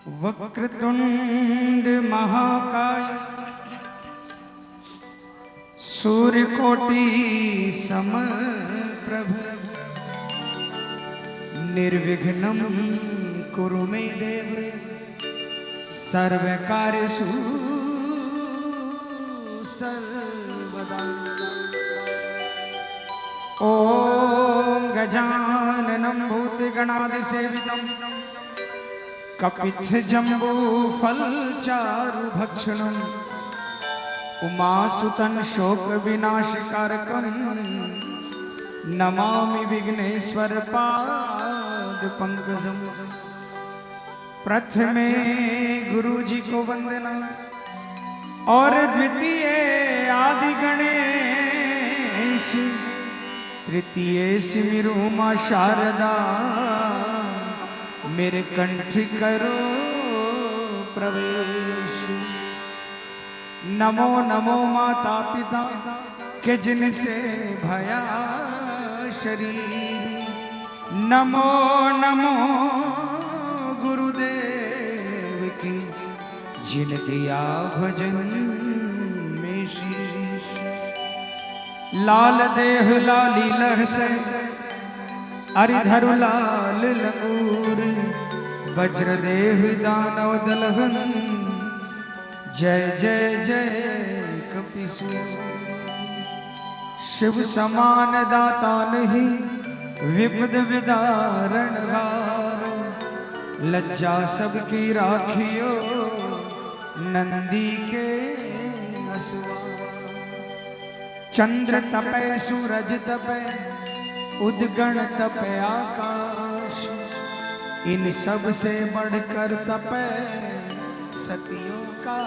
वक्रतुंड महाकाय सूर्यकोटि समप्रभ निर्विघ्नं कुरु मे देव सर्वकार्येषु सर्वदा। ओम गजाननं भूतगणादिसेवितं कपित्थजम्बूफलचारुभक्षणं उमासुतं शोकविनाशकारकं नमामि विघ्नेश्वर पादपंकजं। प्रथमे गुरुजी को वंदना और द्वितीय आदि गणेश, तृतीय सिमिरु मां शारदा मेरे कंठ करो प्रवेश। नमो नमो माता पिता के जिनसे भया शरीर, नमो नमो गुरुदेव की जिन दिया भजन में शीश। लाल देह लाली लह से अरिधरु लाल लंगूर, वज्रदेह दानव दलहन जय जय जय कपिसूर। शिव समान दाता नहीं विपद विदारण हार, लज्जा सबकी राखियो नंदी के असवार। चंद्र तपे सूरज तपे उद्गण तपे आकाश, इन सब से बढ़कर तपे सतियों का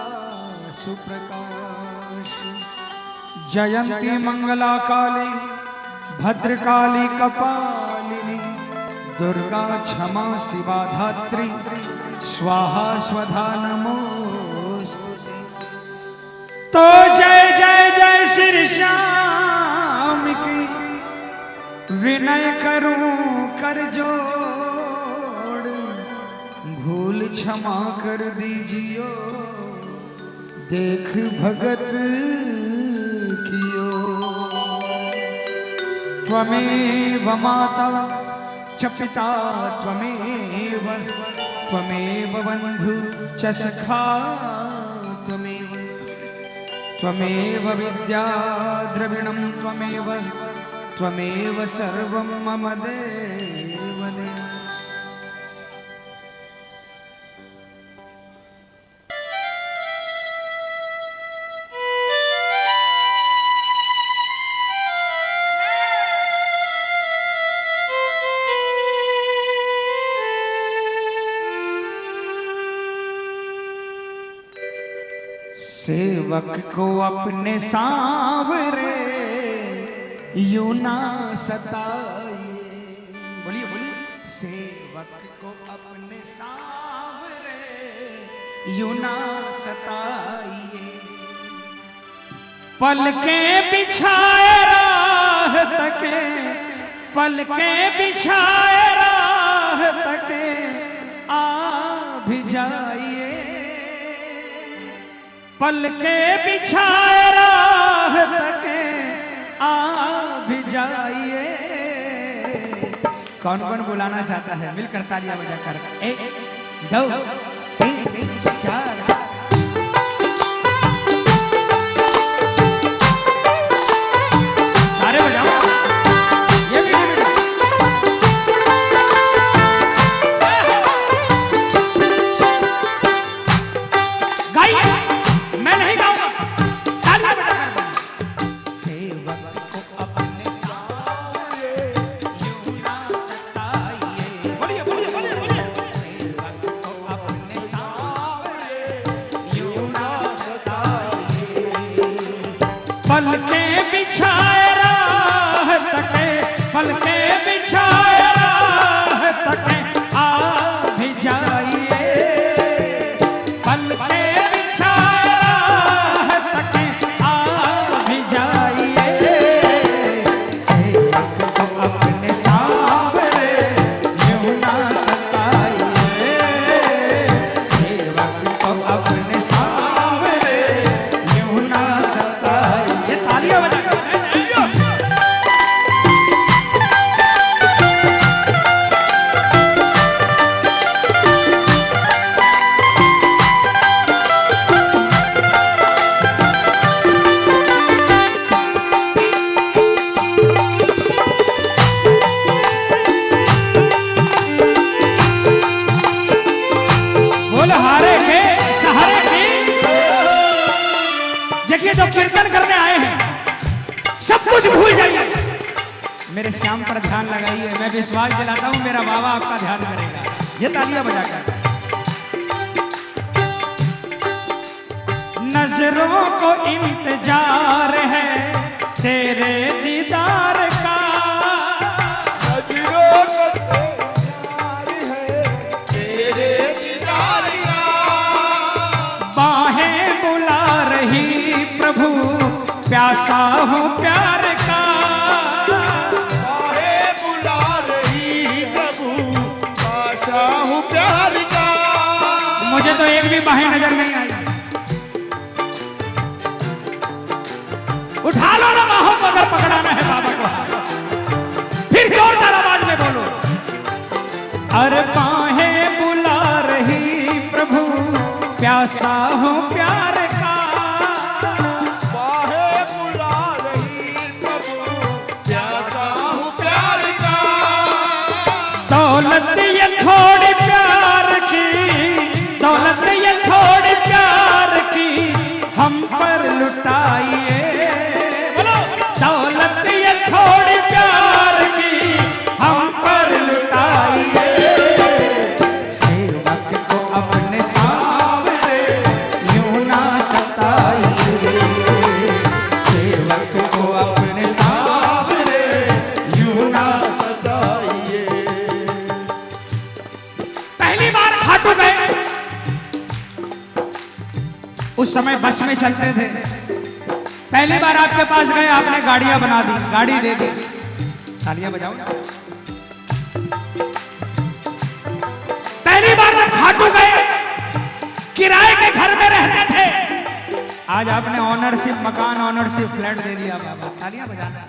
सुप्रकाश। जयंती मंगला काली भद्रकाली कपालिनी, दुर्गा क्षमा शिवा धात्री स्वाहा स्वधा नमोस्तुते। तो जय जय जय श्री श्याम की विनय करूं कर जोड़, भूल क्षमा कर दीजियो देख भगत कियो। त्वमेव माता च पिता त्वमेव, त्वमेव बंधु च सखा त्वमेव, त्वमेव विद्या द्रविणं त्वमेव, त्वमेव सर्वं मम देव देव। सेवक को अपने सांवरे यूं ना सताइए, बोलिए बोलिए। सेवक को अपने सांवरे यूं ना सताइए, पलकें बिछाए राह तके, पलकें बिछाए राह तके आ भी जाइए, पलके बिछाए राह तके आ भी जाइए। कौन कौन बुलाना चाहता है मिलकर तालियां बजाकर? 1 2 3 4। सारे बजाओ, ये भी गाइए, मैं नहीं गाऊंगा, तालियां बजाकर बोलिए। सेवक को अपने सांवरे यूं ना सताइए, बोलिए बोलिए बोलिए बोलिए। सेवक को अपने सांवरे यूं ना सताइए, पलकें बिछाए राह तके, पलकें बिछाए राह तके आ भी जाइए, पलकें मेरे श्याम पर ध्यान लगाइए, मैं विश्वास दिलाता हूँ मेरा बाबा आपका ध्यान करेगा। ये तालियां बजाकर। नजरों को इंतजार है तेरे दीदार का, नजरों को इंतजार है तेरे दीदार का, बाहें बुला रही प्रभु प्यासा हूँ प्यार का, बाहें बुला रही प्रभु प्यासा हूँ प्यार का। मुझे तो एक भी बाहें नजर नहीं आई। उठा लो ना बाहों को अगर पकड़ाना है बाबा को, फिर जोरदार आवाज में बोलो। अरे बाहें बुला रही प्रभु प्यासा हूँ प्यार का, बाहें बुला रही प्रभु प्यासा हूँ प्यार का। दौलत ये थोड़ी प्यार की, दौलत ये थोड़ी प्यार की हम पर लुटाइए, दौलत ये थोड़ी प्यार की हम पर लुटाइए। सेवक को अपने सामने यूं ना सताइए, सेवक को अपने सामने यूं ना सताइए। पहली बार खाटू गए, उस समय बस में चलते थे। पहली बार आपके पास गए, आपने गाड़ियां बना दी, गाड़ी दे दी। तालियां बजाओ। पहली बार जब खाटू गए, किराए के घर में रहते थे, आज आपने ऑनरशिप मकान, ऑनरशिप फ्लैट दे दिया बाबा। तालियां बजाना।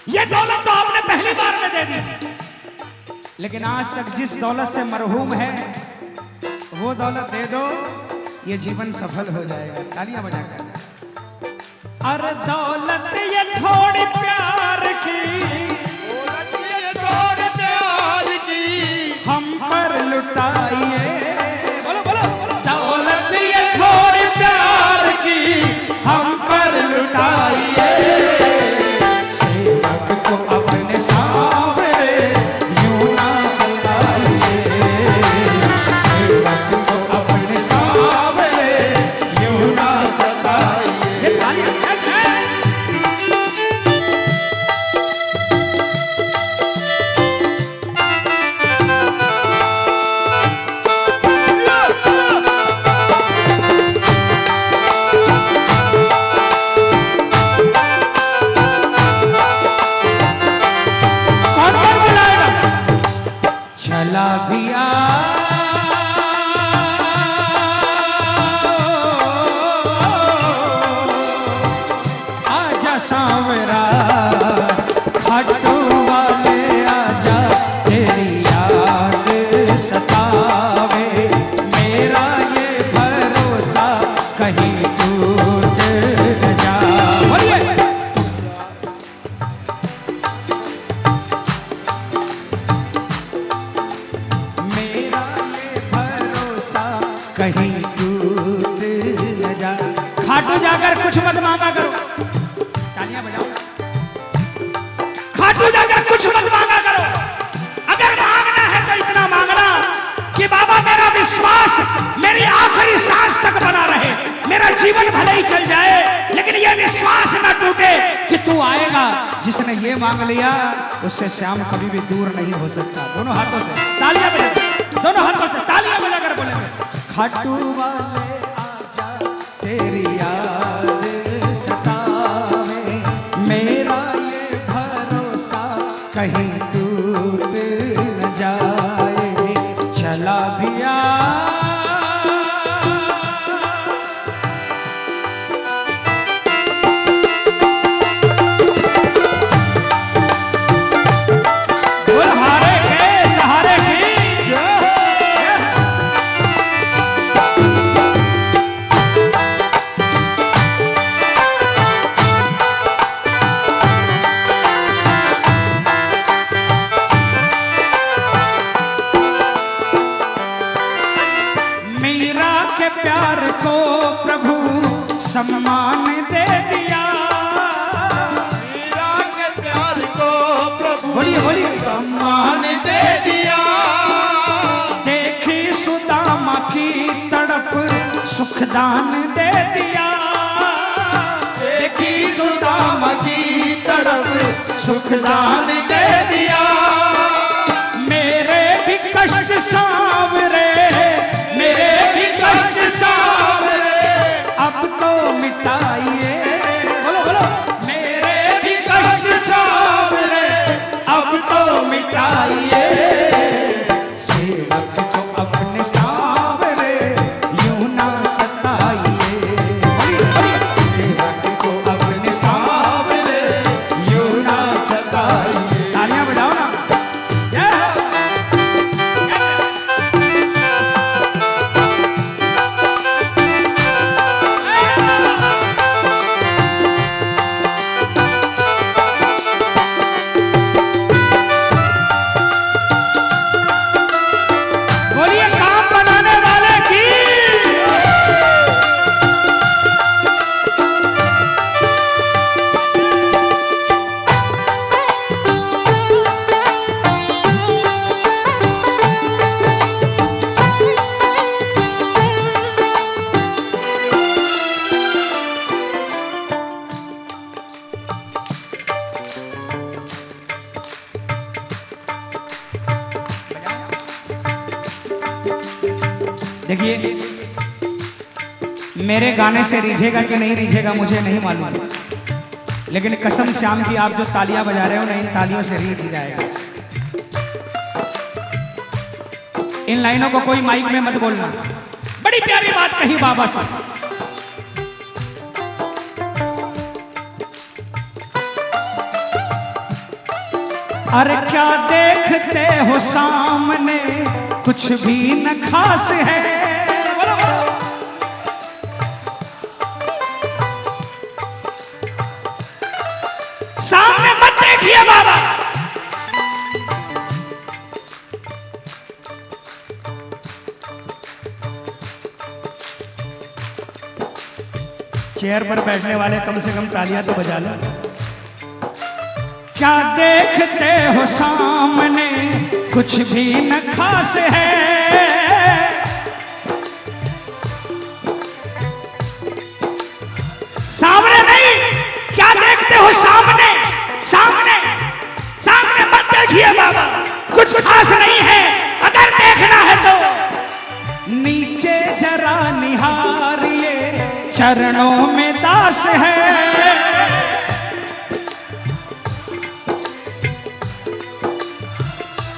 ये दौलत तो आपने पहली बार में दे दी, लेकिन आज तक जिस दौलत से मरहूम है वो दौलत दे दो, ये जीवन सफल हो जाएगा। तालियां बजाकर। अरे दौलत ये थोड़ी प्यार की, दौलत ये थोड़ी प्यार की हम पर लुटाइए। बोलो बोलो। दौलत ये थोड़ी प्यार की हम पर लुटाइए। सेवक को अपने सामने यूं ना सताइए, सेवक को अपने सामने यूं ना सताइए। ये तालियां चला भी आजा सांवरा, खाटू वाले आजा, तेरी याद सतावे, मेरा ये भरोसा कहीं टूट न जाए। मेरा ये भरोसा कहीं टूट न जाए। खाटू जाकर कुछ मत मांगा करो। तालियां बजाओ। खाटू जाकर कुछ मत मांगा करो। अगर मांगना है तो इतना मांगना कि बाबा मेरा विश्वास मेरी आखिरी सांस तक बना रहे, मेरा जीवन भले ही चल जाए लेकिन ये विश्वास ना टूटे कि तू आएगा। जिसने ये मांग लिया उससे श्याम कभी भी दूर नहीं हो सकता। दोनों हाथों से तालियां बजा, दोनों हाथों से तालियां बजाकर बोलेंगे। खाटू वाले आजा, तेरी याद सतावे, मेरा ये भरोसा कहीं टूट न जाए। चला भी हारे के सहारे की सम्मान दे दिया, मीरा के प्यार को सुखदान दे दिया। देखी सुदामा की तड़प सुखदान दे दिया। मेरे भी कष्ट सांवरे, मेरे भी कष्ट सांवरे, अब तो मिटाइए। बोलो बोलो, मेरे भी कष्ट सांवरे, अब तो मिटाइए। सेवक को अपने सांवरे यूं ना सताइए। सेवक को अपने सांवरे यूं ना सताइए। तालियां बजाओ ना। बोलिए काम बनाने वाले की। देखिए, मेरे गाने से रिझेगा कि नहीं रिझेगा मुझे नहीं मालूम, लेकिन कसम श्याम की आप जो तालियां बजा रहे हो ना, इन तालियों से रिझ जाएगा। इन लाइनों को कोई माइक में मत बोलना। बड़ी प्यारी बात कही बाबा साहब। अरे क्या देखते हो सामने, कुछ भी न खास है। सामने मत देखिए बाबा। चेयर पर बैठने वाले कम से कम तालियां तो बजा लो। क्या देखते हो सामने, कुछ भी न खास है। सामने नहीं, क्या देखते हो सामने, सामने सामने मत देखिए बाबा, कुछ खास नहीं है। अगर देखना है तो नीचे जरा निहारिए, चरणों में दास है।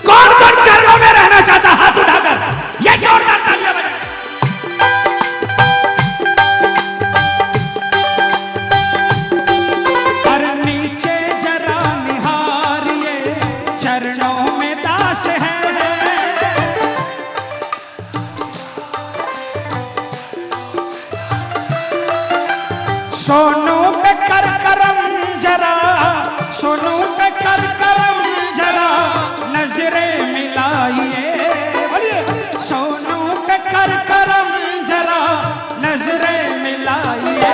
कौन कौन चरणों में रहना चाहता, हाथ उठाकर ये जोरदार तालियां बजाएं। और नीचे जरा निहारिए, चरणों में दास है। सोनू पे कर करम जरा, सोनू पे कर करम जरा, नजरें मिलाइए। सोनू पे कर करम जरा, नजरें मिलाइए।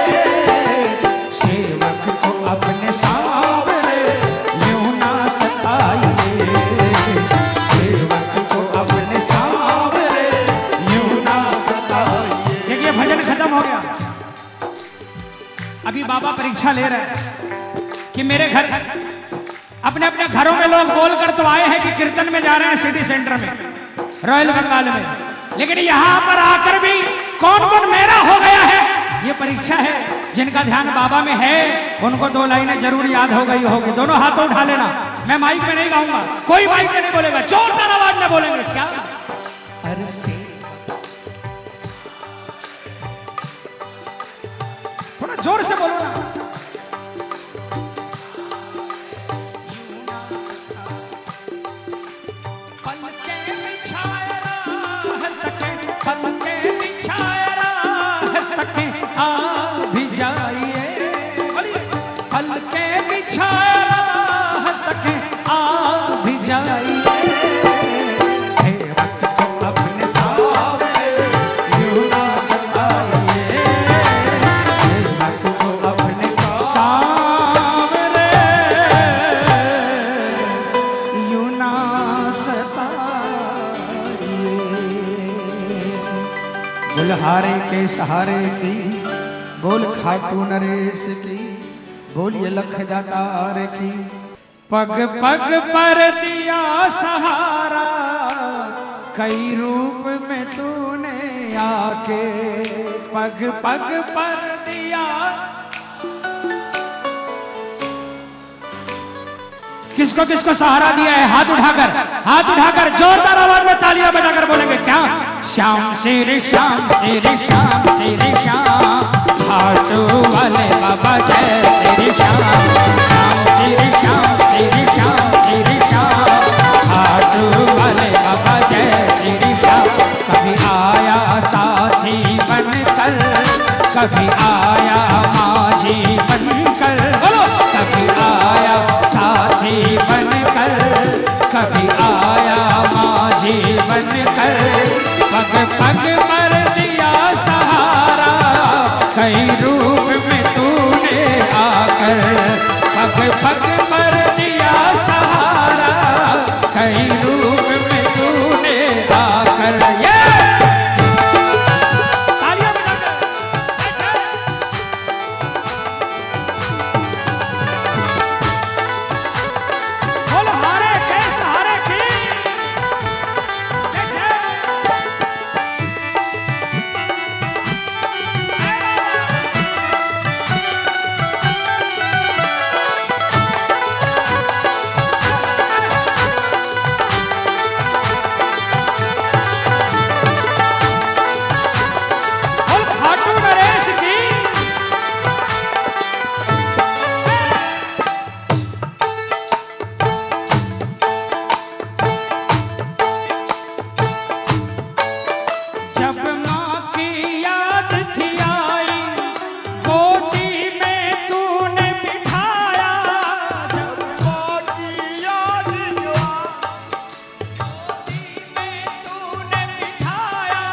सेवक को अपने सांवरे यूं ना सताइए। सेवक को अपने सांवरे यूं ना सताइए। देखिए भजन खत्म हो गया। अभी बाबा परीक्षा ले रहे हैं कि मेरे घर, अपने अपने घरों में लोग बोलकर तो आए हैं कि कीर्तन में जा रहे हैं सिटी सेंटर में, रॉयल बंगाल में, लेकिन यहां पर आकर भी कौन कौन मेरा हो गया है, ये परीक्षा है। जिनका ध्यान बाबा में है उनको दो लाइनें जरूर याद हो गई होगी। दोनों हाथों उठा लेना। मैं माइक में नहीं गाऊंगा, कोई माइक में नहीं बोलेगा, जोरदार आवाज में बोलेंगे। क्या अरे से थोड़ा जोर से बोलो ना। पलके बिछाए राह तके, पलके बिछाए राह तके, आ भी जाइए। पलके बिछाए राह तके, आ भी जाइए। सेवक बोल हारे के सहारे की, बोल खाटू नरेश की, बोलिए लख दातार की। पग पग पर दिया सहारा, कई रूप में तूने आके, पग पग पर दिया। किसको किसको सहारा दिया है? हाथ उठाकर, हाथ उठाकर जोरदार आवाज में तालियां बजाकर बोलेंगे क्या? श्याम श्री श्याम श्री श्याम श्री श्याम, खाटू वाले बाबा जय श्री श्याम। श्याम श्री श्याम श्री श्याम श्री श्याम, खाटू वाले बाबा जय श्री श्याम। कभी आया साथी बनकर, कभी आया माझी बनकर, बोलो कभी आया साथी बनकर, कभी आया माझी बनकर। पग पग पर दिया सहारा, कई रूप में तूने आकर, पग पग पर दिया सहारा, कई रूप में तूने आकर। ये तालियां बजाकर बोल हारे के सहारे की जय जय। बोल खाटू नरेश की। जब माँ की याद थी आई, गोदी में तूने बिठाया। जब माँ की याद जो में तूने बिठाया,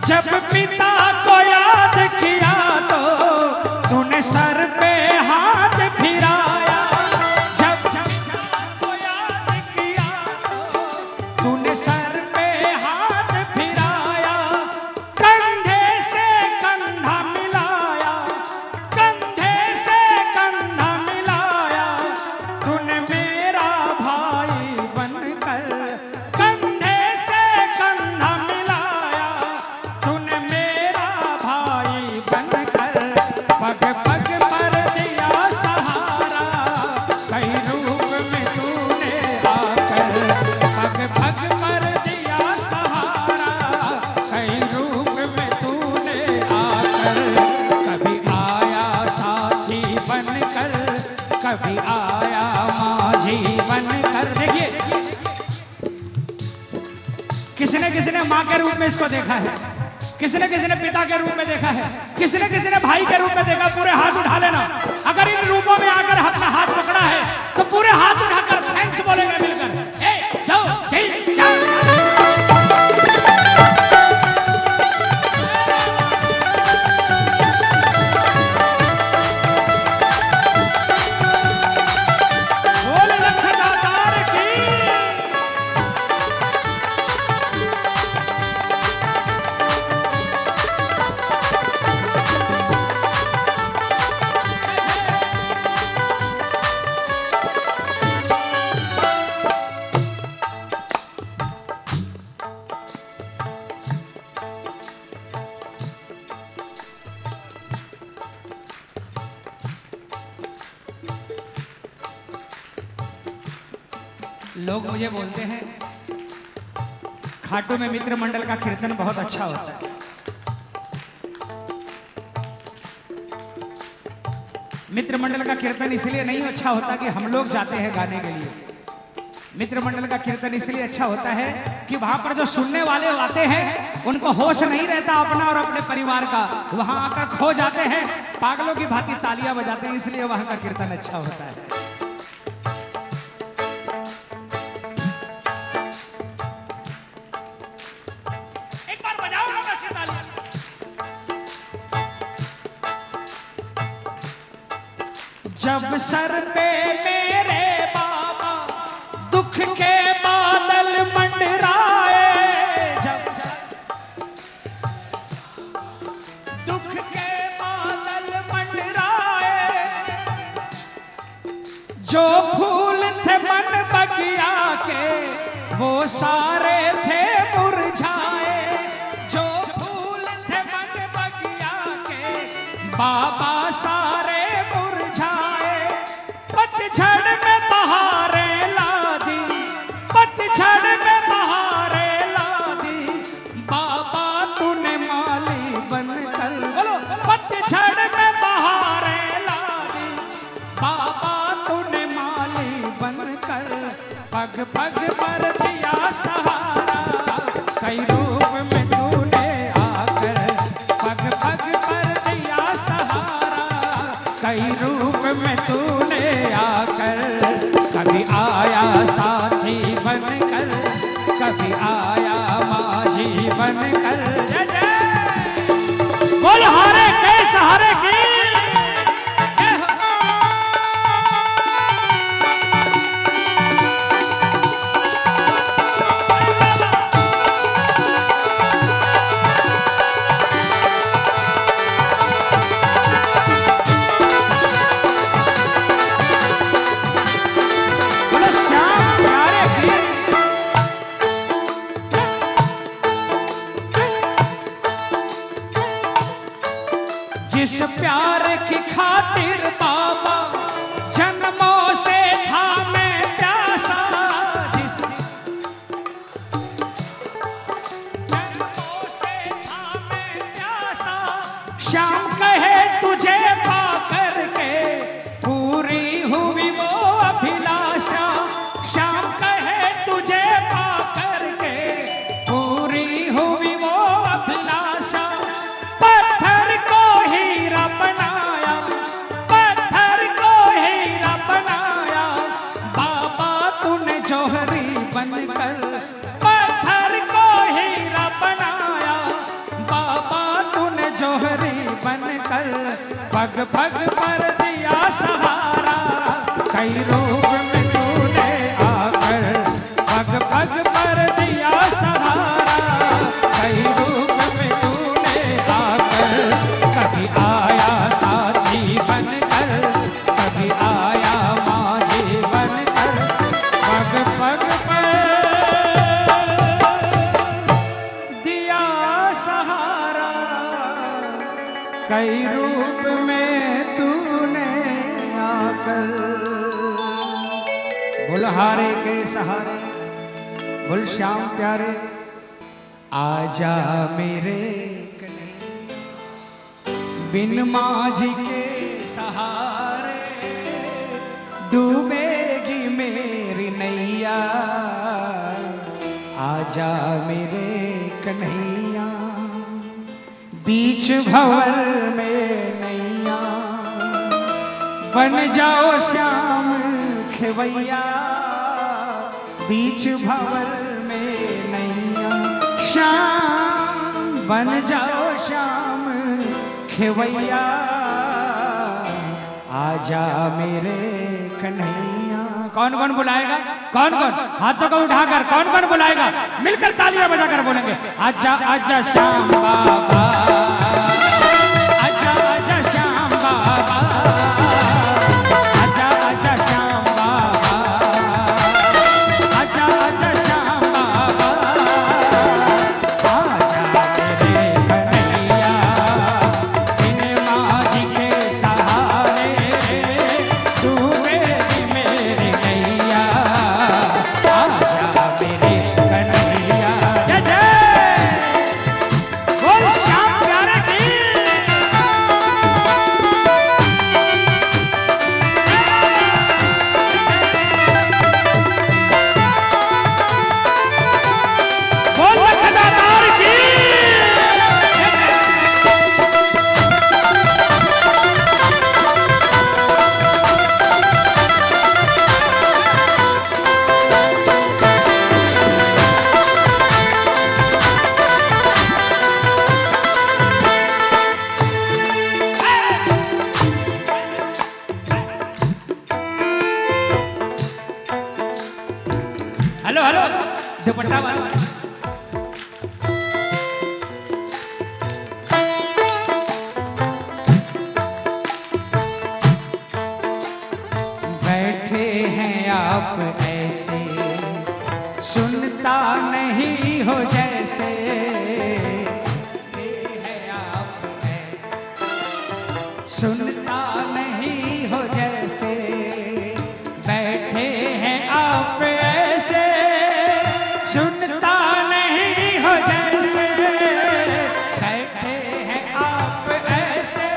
जब पिता को याद किया तो तूने सर पे हाथ फिराया। जब पिता को याद किया तो तूने सर पे हाथ फिराया। कंधे से कंधा मिलाया, कंधे से कंधा मिलाया, तूने मेरा भाई बनकर। कंधे से कंधा मिलाया, तूने मेरा भाई बनकर। पग पग पर दिया सहारा, कई रूप में तूने आकर, पग पग पर दिया सहारा, कई रूप में तूने आकर। कभी आया साथी बनकर, कभी आया माझी बनकर। देखिए किसने माँ के रूप में इसको देखा है, किसने पिता के रूप में देखा है, किसने भाई के रूप में देखा। पूरे हाथ उठा लेना। अगर इन रूपों में आकर अपना हाथ पकड़ा है तो पूरे हाथ उठाकर थैंक्स बोलेंगे मिलकर। 1 2 3 4। बोल लख दातार की। लोग मुझे बोलते हैं खाटू में मित्र मंडल का कीर्तन बहुत अच्छा होता है। मित्र मंडल का कीर्तन इसलिए नहीं अच्छा होता कि हम लोग जाते हैं गाने के लिए। मित्र मंडल का कीर्तन इसलिए अच्छा होता है कि वहां पर जो सुनने वाले आते हैं उनको होश नहीं रहता अपना और अपने परिवार का, वहां आकर खो जाते हैं, पागलों की भांति तालियां बजाते हैं, इसलिए वहां का कीर्तन अच्छा होता है। एक बार बजाओ ना वैसे तालियां। जब सर पे मेरे बाबा दुख के बादल मंडराए, जब सारे थे मुरझाए, जो फूल थे मन बगिया के बाबा सारे मुरझाए। पतझड़ में बहारें ला दी, पतझड़ में बहारें ला दी, बाबा तूने माली बनकर। बोलो, पतझड़ में बहारें ला दी, बाबा तूने माली बनकर। पग पग पर दिया सहारा, कई रूप में तूने आकर। पग पग पर दिया सहारा, कई रूप में तूने आकर। कभी आया साथी बनकर, कभी आया माझी बनकर। जय जय बोल हारे के सहारे की। जिस प्यार की खातिर बाबा जन्मों से था मैं प्यासा, जिस जन्मों से था मैं प्यासा। श्याम कहे तुझे पा करके पूरी हुई वो अभिलाषा। श्याम कहे तुझे पा करके पूरी हुई वो अभिलाषा। पत्थर को हीरा बनाया, पत्थर को हीरा बनाया, बाबा तूने जौहरी बनकर। पत्थर को हीरा बनाया, बाबा तूने जौहरी बनकर। पग पग पर दिया सहारा, कई रूप में तूने आकर। पग पग पर दिया सहारा, कई रूप में तूने आकर। कभी आया साथी बनकर, कभी आया माझी बनकर। पग पग पर दिया सहारा, कई रूप में तूने आकर। बोल हारे के सहारे, बोल श्याम प्यारे। आजा मेरे बिन माझी के सहारे, डूबेगी मेरी नैया। आजा मेरे कन्हैया, बीच भंवर में नैया। बन जाओ श्याम खेवैया, बीच भंवर में नैया। श्याम बन जाओ श्याम खेवैया, आजा मेरे कन्हैया। कौन कौन बुलाएगा? कौन कौन हाथों को उठाकर कौन कौन बुलाएगा? मिलकर तालियां बजाकर बोलेंगे, आजा आजा श्याम बाबा, आजा आजा श्याम बाबा, आजा आजा श्याम बाबा, आजा आजा श्याम बाबा। आजा मेरे कन्हैया, बिन माझी के सहारे, डूबेगी मेरी नैया। आजा मेरे कन्हैया। जय जय बोल श्याम प्यारे की। बोल लखनदार की। हेलो हेलो दुपट्टा वाला। बैठे हैं आप ऐसे, सुनता नहीं नहीं हो जैसे है आप ऐसे, सुनता नहीं हो जैसे बैठे हैं आप ऐसे, सुनता नहीं हो जैसे बैठे हैं आप ऐसे,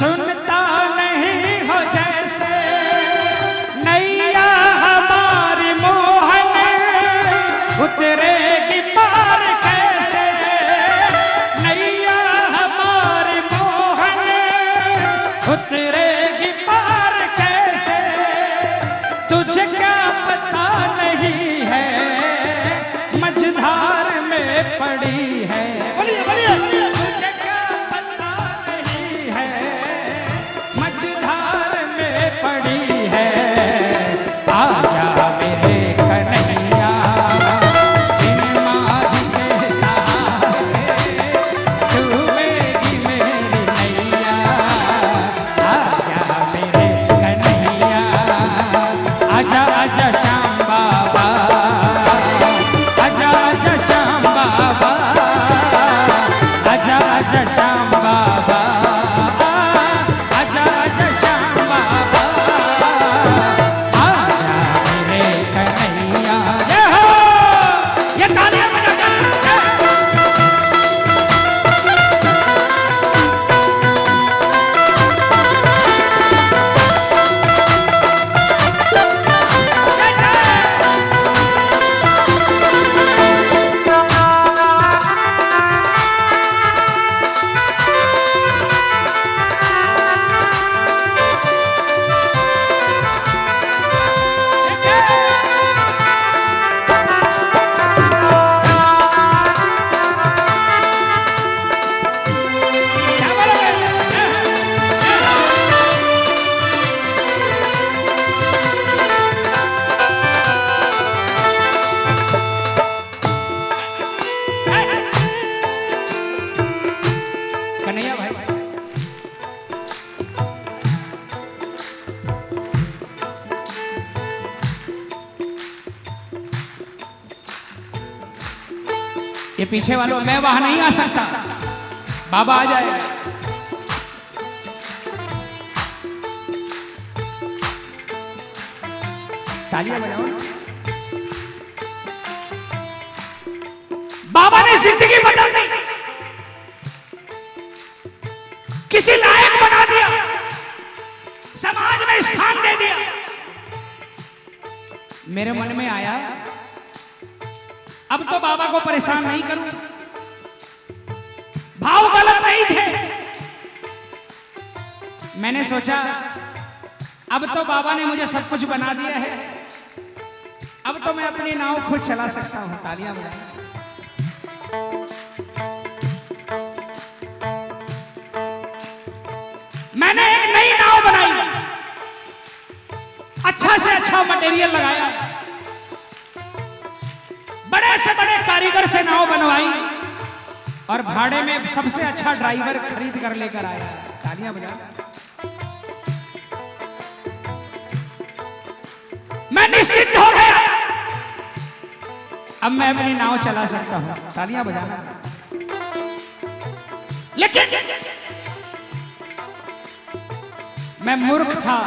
सुनता नहीं हो जैसे नैया हमारी मोहन उतरेगी पार कैसे, नैया हमारी मोहन उतरेगी पार कैसे, तुझे क्या पता नहीं है मझधार में पड़ी है, बोलिए बोलिए, तुझे क्या पता नहीं है मझधार में पड़ी है, आजा मेरे कन्हैया इन माझी के सहारे डूबेगी मेरी नैया, आजा मेरे कन्हैया, आजा आजा श्याम बाबा, आजा आजा श्याम बाबा, आजा आजा श्याम बाबा, आजा आजा श्याम बाबा, आजा मेरे कन्हैया। ये हो, ये तालियां बजाकर क्या बोलोगे? कन्हैया भाई, ये पीछे वालों, मैं वहां नहीं आ सकता, बाबा आ जाए। तालियां बजाओ। बाबा ने जिंदगी बदल दी, किसी लायक बना दिया, समाज में स्थान दे दिया। मेरे मन में आया अब तो बाबा को परेशान नहीं करूं, भाव गलत नहीं थे। मैंने सोचा अब तो बाबा ने मुझे सब कुछ बना दिया है, अब तो मैं अपनी नाव खुद चला सकता हूं। तालियां बजाएं। मैंने एक नई नाव बनाई, अच्छा से अच्छा मटेरियल लगाया, बड़े से बड़े कारीगर से नाव बनवाई और भाड़े में सबसे अच्छा ड्राइवर खरीद कर लेकर आया। तालियां बजा। मैं निश्चित हो गया, अब मैं अपनी नाव चला सकता हूं। तालियां बजाना। लेकिन मैं मूर्ख था,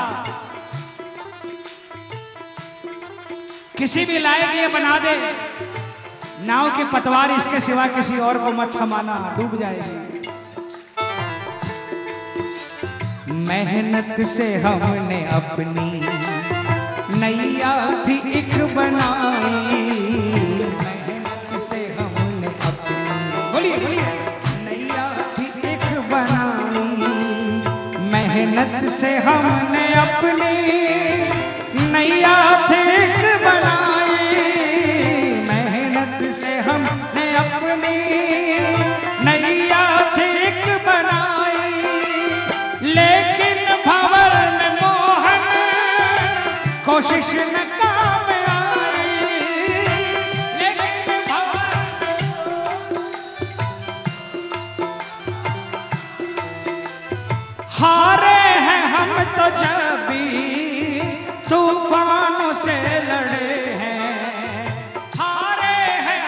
किसी भी लायक ये बना दे नाव की पतवार, इसके सिवा किसी और को मत थमाना, डूब जाएगी। मेहनत से हमने अपनी नैया थी एक बनाई, मेहनत से हमने अपनी, बोलिए बोलिए, नैया थी एक बनाई, मेहनत से हमने अपनी नैया थी एक बनाई, मेहनत से हमने अपनी नैया थी एक बनाई, लेकिन भंवर में मोहन कोशिश न काम आई, लेकिन हारे हैं हम तो जब भी तूफानों से लड़े हैं, हारे हैं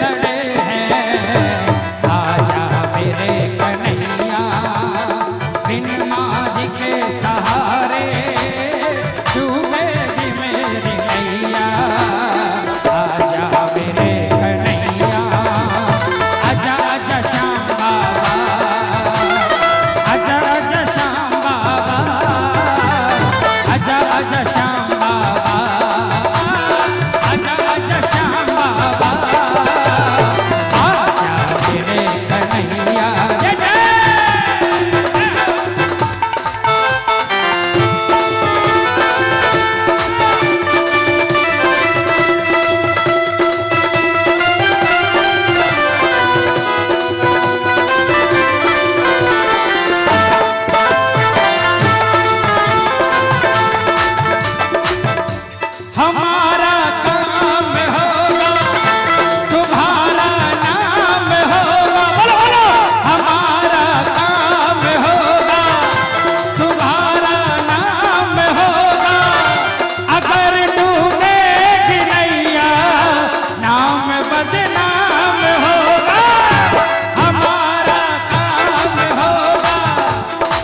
लड़े हैं। आजा मेरे कन्हैया बिन माझी के सहारे डूबेगी मेरी नैया। आजा मेरे कन्हैया आजा आजा श्याम बाबा, आजा आजा श्याम बाबा, आजा आजा श्याम बाबा, आजा आजा श्याम बाबा, आजा मेरे कन्हैया। जय जय। हमारा काम होगा तुम्हारा नाम होगा, बोलो बोलो। हमारा काम होगा तुम्हारा नाम होगा, अगर डूबेगी नैया नाम बदनाम होगा। हमारा काम होगा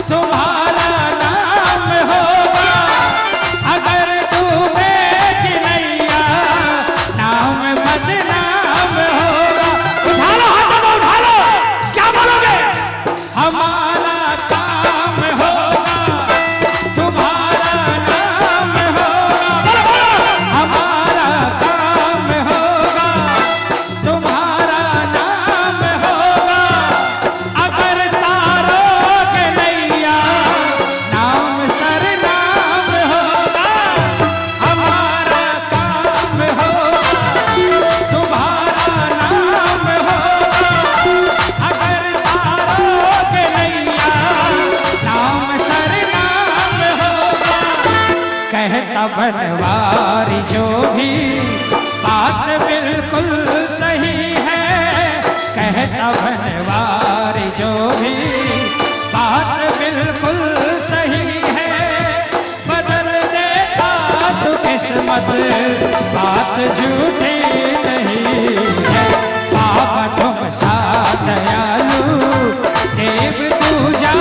तुम्हारा नाम होगा, अगर डूबेगी नैया नाम बदनाम होगा। उठा लो हाथों को, उठा लो, क्या बोलोगे? हमारा काम होगा तुम्हारा नाम होगा, बोलो बोलो। हमारा काम होगा तुम्हारा नाम होगा, अगर तारोगे नैया नाम सरनाम होगा। हमारा काम होगा तुम्हारा नाम होगा, अगर तारोगे नैया नाम सरनाम होगा। कहता बनवारी जो भी बात बिल्कुल सही है, कहता बनवारी जो भी बात बिल्कुल सही है, बदल देता तो किस्मत बात झूठी नहीं है। बाबा तुम सा दयालु देव दूजा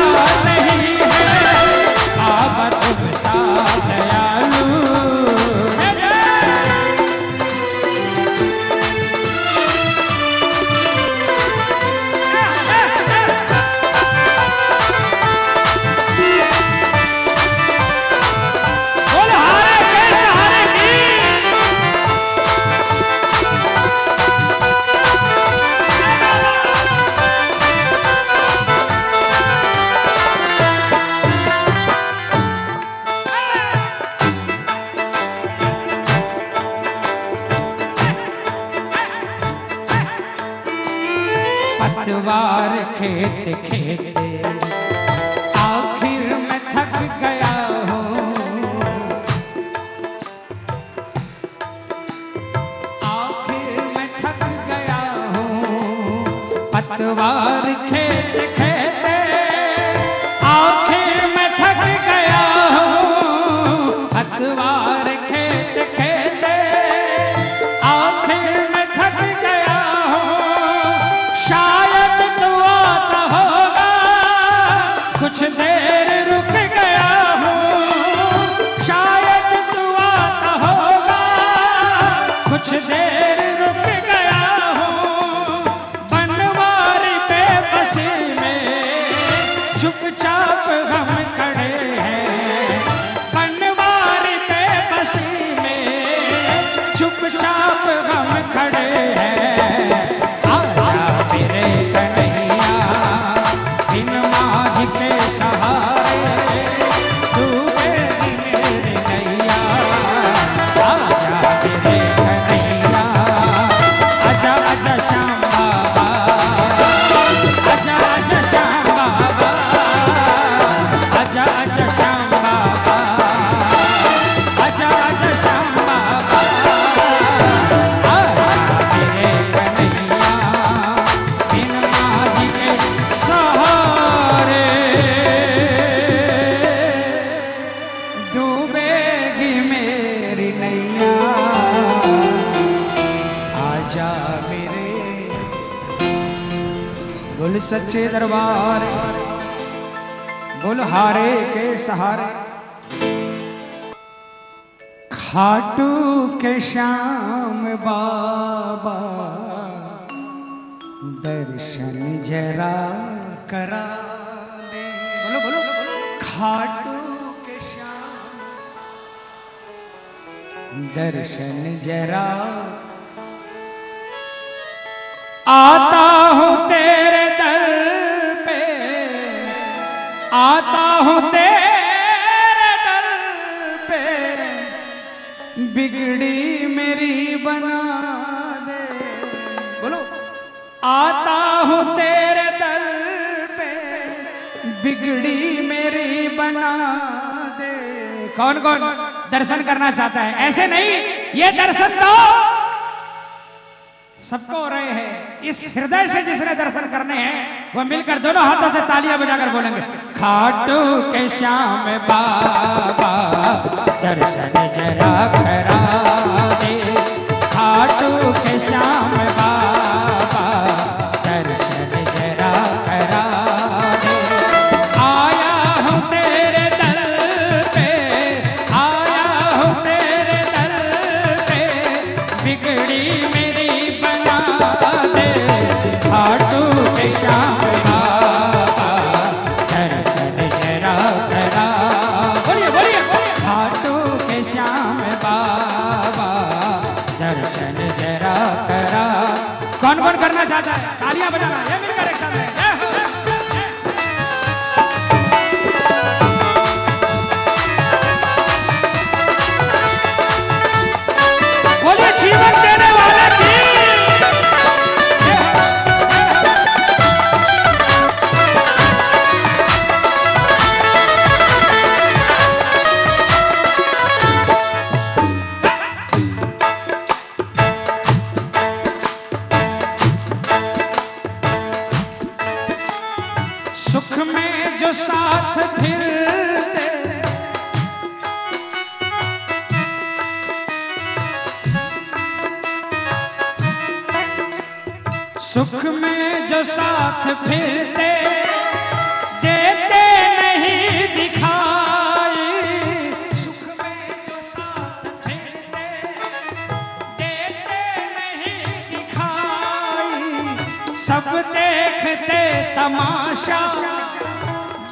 नहीं है, बाबा तुम सा दयालु। बोलो हारे के सहारे की। पतवार खेत खेते आखिर में थक गया हूँ, आखिर में थक गया हूँ। पतवार खेत खेते आखिर में थक गया हूँ, पतवार खेत खेते आखिर में थक गया हूँ। शायद तू आता होगा कुछ देर रुक गया हूँ, शायद तू आता होगा कुछ देर रुक गया हूँ। बनवारी पे बस बोल सच्चे दरबार, बोल हारे के सहारे, खाटू के श्याम बाबा दर्शन जरा करा दे। बोलो बोलो, खाटू के श्याम दर्शन जरा, आता हूँ तेरे दर पे, आता हूँ तेरे दर पे, बिगड़ी मेरी बना दे। बोलो, आता हूँ तेरे दर पे, बिगड़ी मेरी बना दे। कौन कौन दर्शन करना चाहता है? ऐसे नहीं, ये दर्शन तो सबको हो रहे हैं। इस हृदय से जिसने दर्शन करने हैं वह मिलकर दोनों हाथों से तालियां बजाकर बोलेंगे, खाटू के श्याम बाबा दर्शन जरा करा दे, खाटू के श्याम बाबा दर्शन जरा करा दे। आया हूँ तेरे दर पे, आया हूँ तेरे दर पे, बिगड़ी मेरी बना दे, खाटू के श्याम बाबा दर्शन जरा करा। बोलिए बोलिए, खाटू के श्याम बाबा दर्शन जरा करा। कौन कौन करना चाहता है? तालियां बजाना, ये मिलकर एक साथ है। बोलिए जीवन देने वाले की। सुख में जो साथ फिरते, सुख में जो साथ फिरते, देते नहीं दिखाई, सुख में जो साथ फिरते, देते नहीं दिखाई, सब देखते तमाशा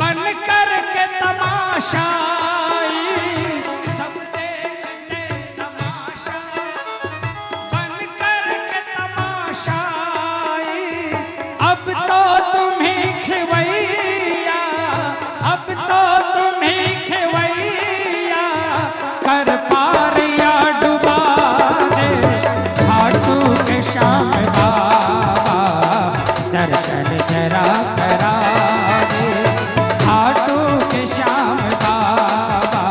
बन कर के तमाशाई, सब देखते तमाशा बन कर के तमाशाई। अब तो तुम्हें खिवैया, अब तो तुम्हें खिवैया, कर पार या डुबा दे, खाटू के श्याम बाबा दर्शन जरा करा दे, खाटू के श्याम बाबा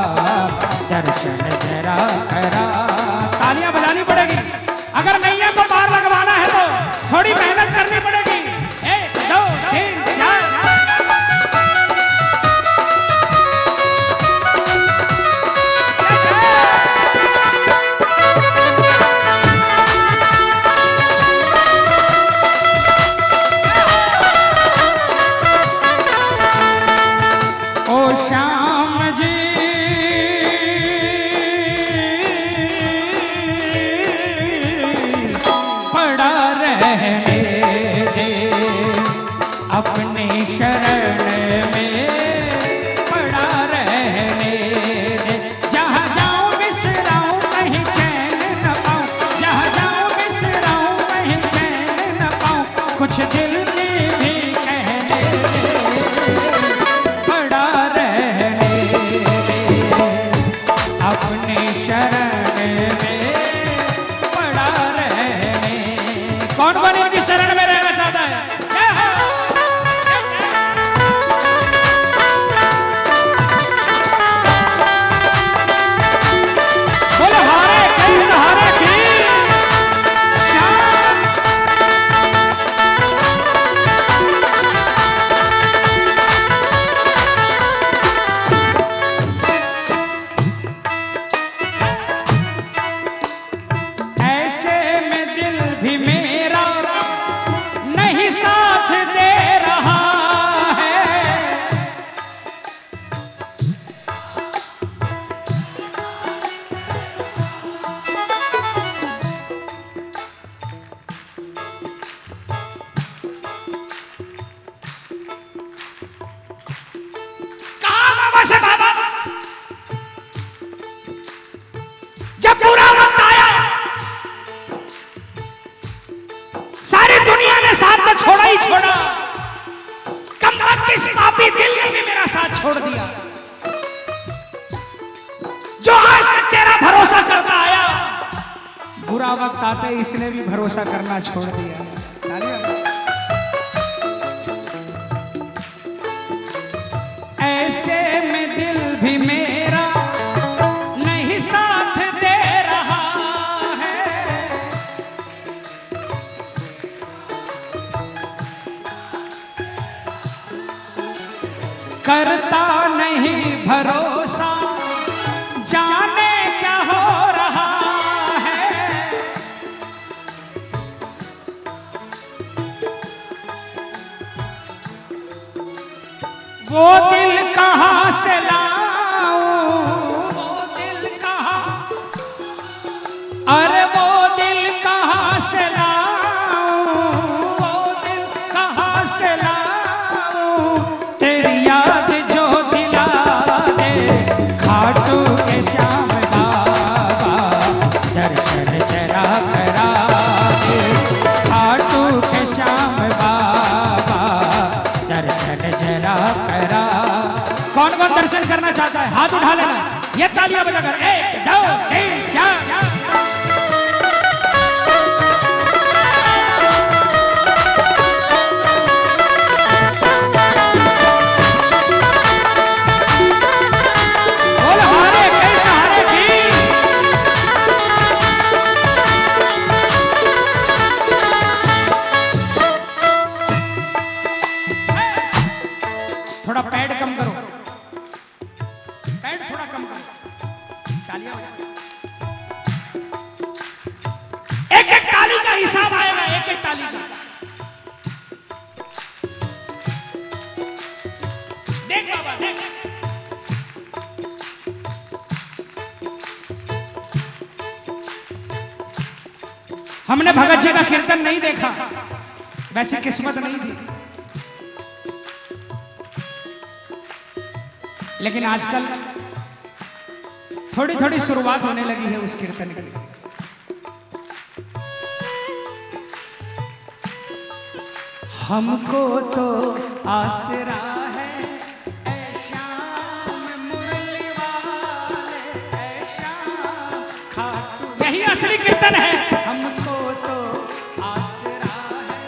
तो छोड़ा ही छोड़ा, कम वक्त इस पापी दिल ने भी मेरा साथ छोड़ दिया। जो आज तक तेरा भरोसा करता आया, बुरा वक्त आते इसने भी भरोसा करना छोड़ दिया। ऐसे में दिल भी मेरा नहीं साथ दे रहा है, करता नहीं भरोसा, जाने क्या हो रहा है। वो दिल कहाँ से लाऊं, वो दिल कहाँ, अरे वो दिल कहाँ से लाऊं, वो दिल कहाँ से लाऊं, तेरी याद जो दिला दे खाटू के श्याम बाबा, दर्शन जरा करा दे खाटू के श्याम बाबा, दर्शन जरा करा। कौन कौन दर्शन करना चाहता है हाथ उठा लेना, ये तालियां बजाकर 1 2 3 4। थोड़ा पैड कम करो, पैड थोड़ा कम करो, तालियां बजाओ। एक एक ताली का हिसाब आएगा, एक एक ताली का। देख बाबा देख, हमने भगत जी का कीर्तन नहीं देखा, वैसे किस्मत नहीं थी, लेकिन आजकल थोड़ी थोड़ी शुरुआत होने लगी है उस कीर्तन की। हमको तो आसरा है ऐ श्याम मुरली वाले, ऐ श्याम खाटू, यही असली कीर्तन है। हमको तो आसरा है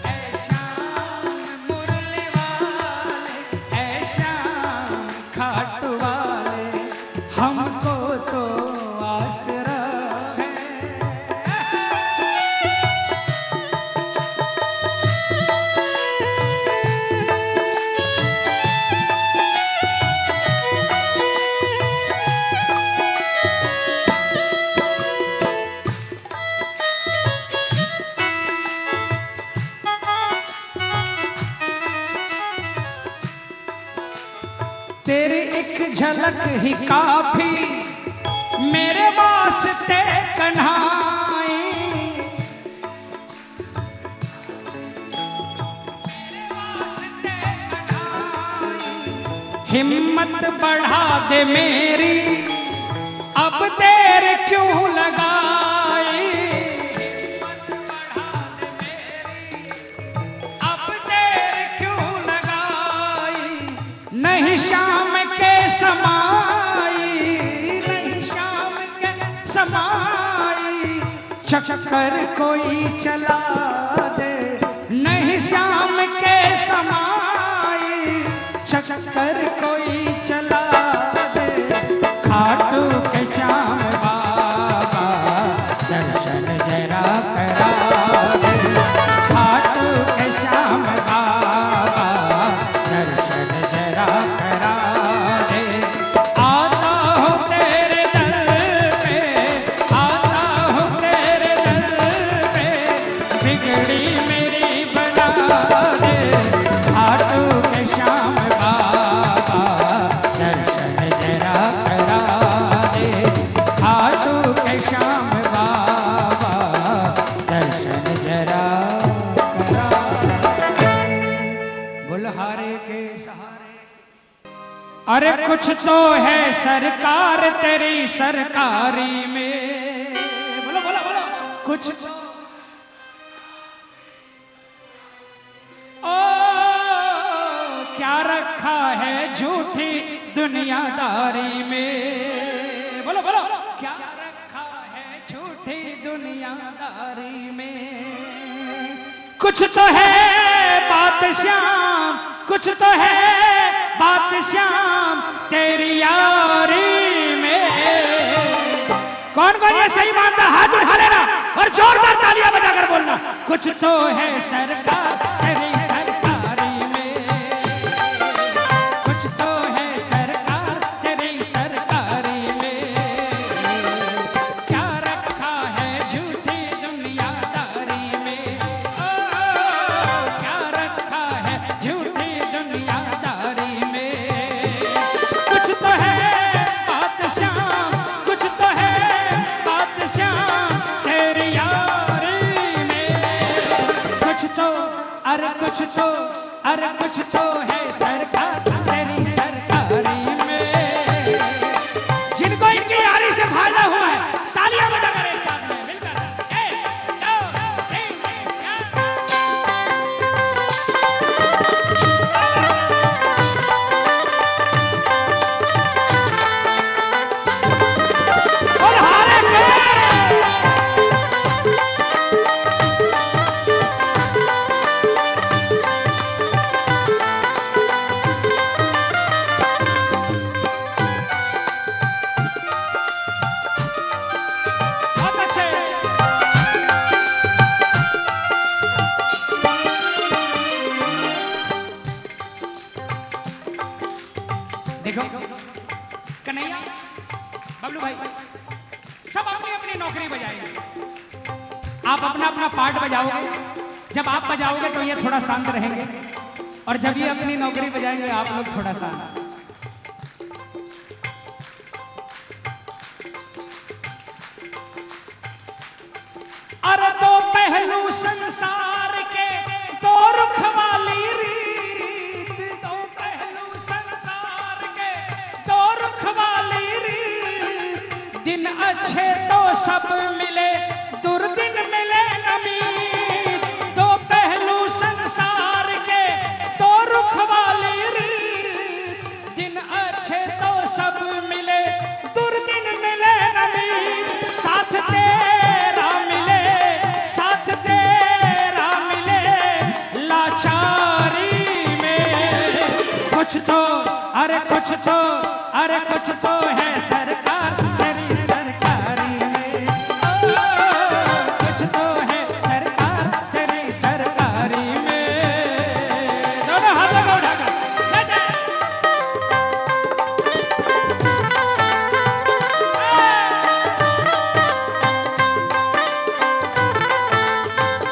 ऐ श्याम मुरली वाले, ऐ श्याम खाटू वाले, हमको तो आसरा है। तेरी एक झलक ही काफी मेरे वास्ते कन्हाई, मेरे वास्ते कन्हाई, हिम्मत बढ़ा दे मेरी अब देर क्यों लगाई, हिम्मत बढ़ा दे मेरी अब देर क्यों लगाई, नहीं शाम के समाई, नहीं शाम के समाई, चक्कर कोई चला दे, नहीं शाम के समाई, चक्कर कोई चला दे, खाटू के श्याम बाबा, दर्शन जरा करा दे, खाटू के श्याम बाबा, दर्शन जरा करा दे। आता हूँ तेरे दर पे, आता हूँ तेरे दर पे, बिगड़ी मेरी बना दे, खाटू के श्याम बाबा, दर्शन जरा करा दे, खाटू के श्याम बाबा, दर्शन जरा करा। बुल्हारे के सहारे, अरे कुछ तो है सरकार तेरी सरकारी में, बोलो बोलो बोलो, कुछ तो दुनियादारी में। बोलो बोलो, क्या रखा है झूठी दुनियादारी में। कुछ तो है बात श्याम, कुछ तो है बात श्याम तेरी यारी में। कौन कौन ये सही मानता हाथ उठा लेना और जोरदार तालियां बजाकर बोलना। कुछ तो है सरकार तेरी सरकारी में, कुछ तो है सरकार तेरी सरकारी में। क्या रखा है झूठी दुनियादारी में, क्या रखा है झूठी दुनियादारी में। कुछ तो है बात श्याम, कुछ तो है बात श्याम तेरी यारी में। कुछ तो अरे कुछ तो अरे कुछ तो है सरकार तेरी सरकारी में। जिनको इनकी यारी से फायदा हुआ है तालियां बजाकर एक साथ में मिलकर 1 2 3 4 और हारे के बहुत अच्छे। देखो कन्हैया, बबलू भाई सब अपनी अपनी नौकरी बजाएंगे। आप अपना अपना पार्ट बजाओगे। जब आप बजाओगे तो ये थोड़ा शांत रहेंगे, और जब ये अपनी नौकरी बजाएंगे आप लोग थोड़ा शांत। अरे दो पहलू संसार के दो रुख वाली रीत, दो पहलू संसार के दो रुख वाली रीत। दिन अच्छे तो सब मिले, दुर्दिन मिले नमीत। दो पहलू संसार के दो रुख वाली रीत। दिन अच्छे तो सब मिले, दुर्दिन मिले नमीत। साथ तेरा मिले, साथ तेरा मिले लाचारी में। कुछ तो अरे कुछ तो अरे कुछ तो है सरकार तेरी सरकारी में। कुछ तो है सरकार तेरी सरकारी में। दोनों हाथों को उठाकर जय जय।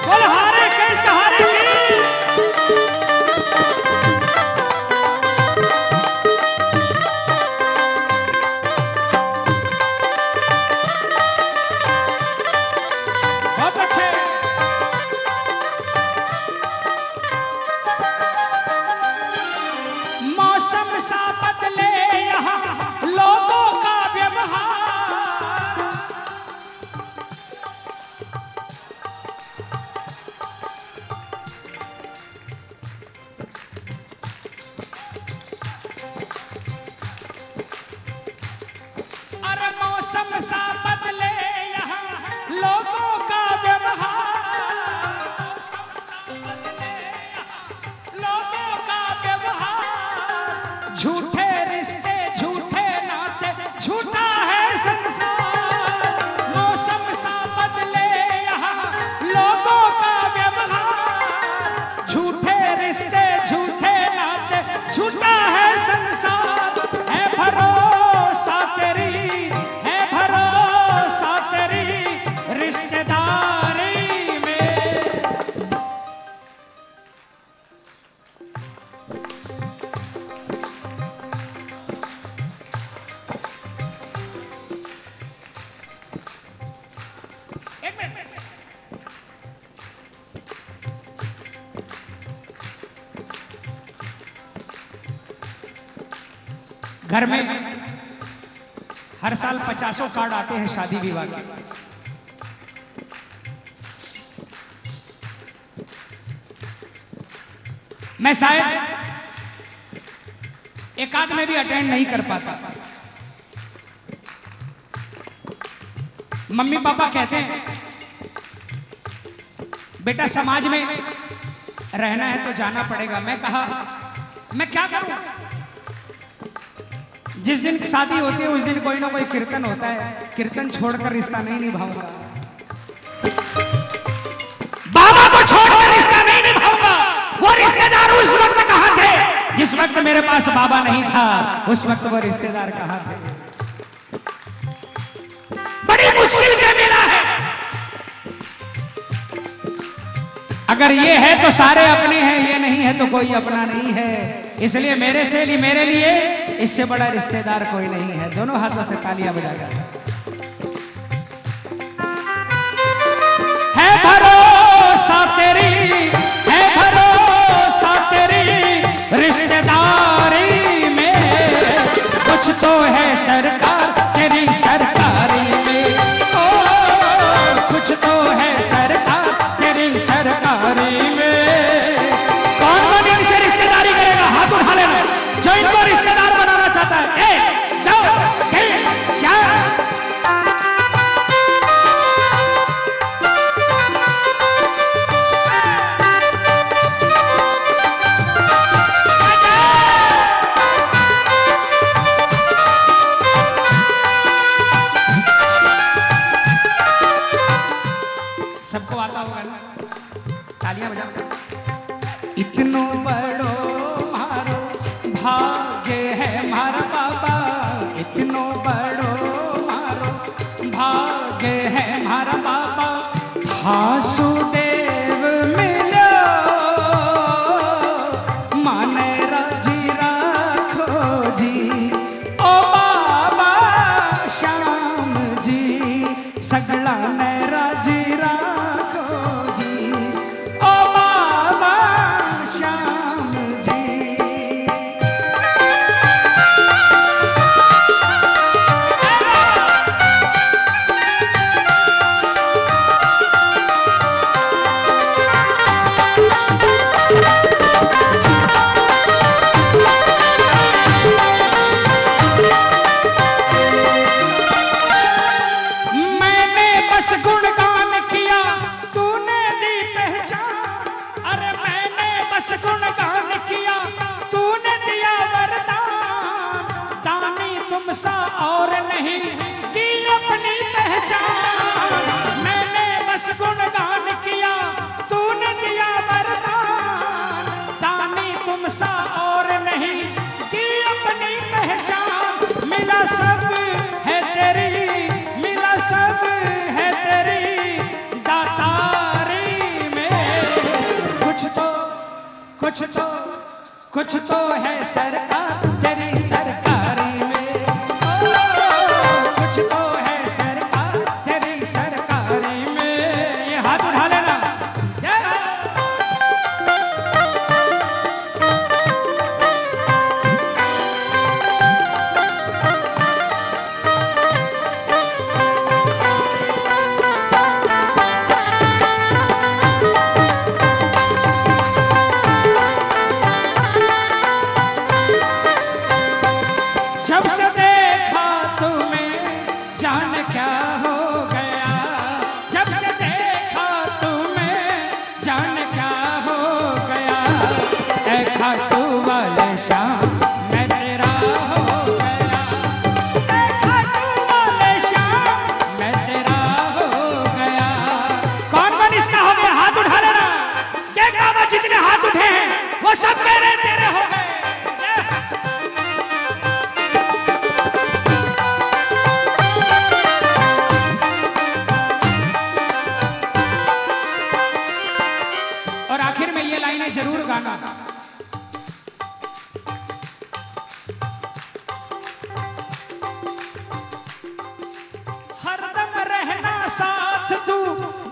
बोल हारे के सहारे की। बहुत अच्छे। मौसम सा बदले यहाँ लोगों का व्यवहार। अरे मौसम सा बदले यहाँ लोगों का व्यवहार। मौसम सा बदले यहाँ लोगों का व्यवहार। झूठे रिश्ते झूठे नाते झूठा है संसार। मौसम सा बदले यहाँ लोगों का व्यवहार। झूठे रिश्ते झूठे नाते झूठा है संसार। है भरोसा तेरी, है भरोसा तेरी रिश्तेदारी में। एक मिनट। घर में हर साल 50 कार्ड आते हैं शादी विवाह के। मैं शायद एकाध में भी अटेंड नहीं कर पाता। मम्मी पापा कहते हैं बेटा समाज में रहना है तो जाना पड़ेगा। मैं कहा मैं क्या करूं? जिस दिन शादी होती है उस दिन कोई ना कोई कीर्तन होता है, कीर्तन छोड़कर रिश्ता नहीं निभाऊंगा। बाबा को छोड़कर रिश्ता नहीं निभाऊंगा। वो रिश्तेदार उस वक्त कहां थे जिस वक्त मेरे पास बाबा नहीं था? उस वक्त वो रिश्तेदार कहां थे? बड़ी मुश्किल से मिला है। अगर ये है तो सारे अपने हैं, ये नहीं है तो कोई अपना नहीं है। इसलिए मेरे लिए इससे बड़ा रिश्तेदार कोई नहीं है। दोनों हाथों से तालियां बजाकर है भरोसा तेरी, है भरोसा तेरी रिश्तेदारी में, कुछ तो है सरकार तेरी सरकारी में। ओ कुछ तो है सरकार तेरी सरकारी में। कौन इनसे रिश्तेदारी करेगा? हाथ उठा लेना जो इनको रिश्तेदार बनाना चाहता है। 1 2 3 4। सबको आता होगा ना? तालियां बजाओ। इतनो बड़ो मारो भाग्य है मारा बाबा, इतनो बड़ो मारो भाग्य है मारा बाबा। वासुदेव मिलो माने राजी राखो जी, ओ बाबा श्याम जी सगला ने राजी राखो जी, ओ बाबा श्याम जी। मैंने बस गुणगान किया तूने दी पहचान, अरे मैंने बस गुणगान किया तूने दिया वरदान। दानी तुम सा और नहीं दी अपनी पहचान, मैंने बस गुणगान किया तूने दिया वरदान। दानी तुम सा और नहीं दी अपनी पहचान। मिला सब है तेरी, मिला सब है तेरी दातारी में। कुछ तो है सरकार तेरी सरकारी में। ओ, कुछ तो है सरकार तेरी सरकारी में। ये हाथ उठा लेना। जब से देखा तुम्हें जान क्या हो गया, जब से देखा तुम्हें जान क्या हो गया। ऐ खाटू वाले श्याम मैं तेरा हो गया, ऐ खाटू वाले श्याम मैं तेरा हो गया। कौन कौन इसका हो गया? हाथ उठा लेना। देख बाबा जितने हाथ उठे हैं वो सब मेरे तेरे हो गए। और आखिर में ये लाइनें जरूर गाना। हरदम रहना साथ तू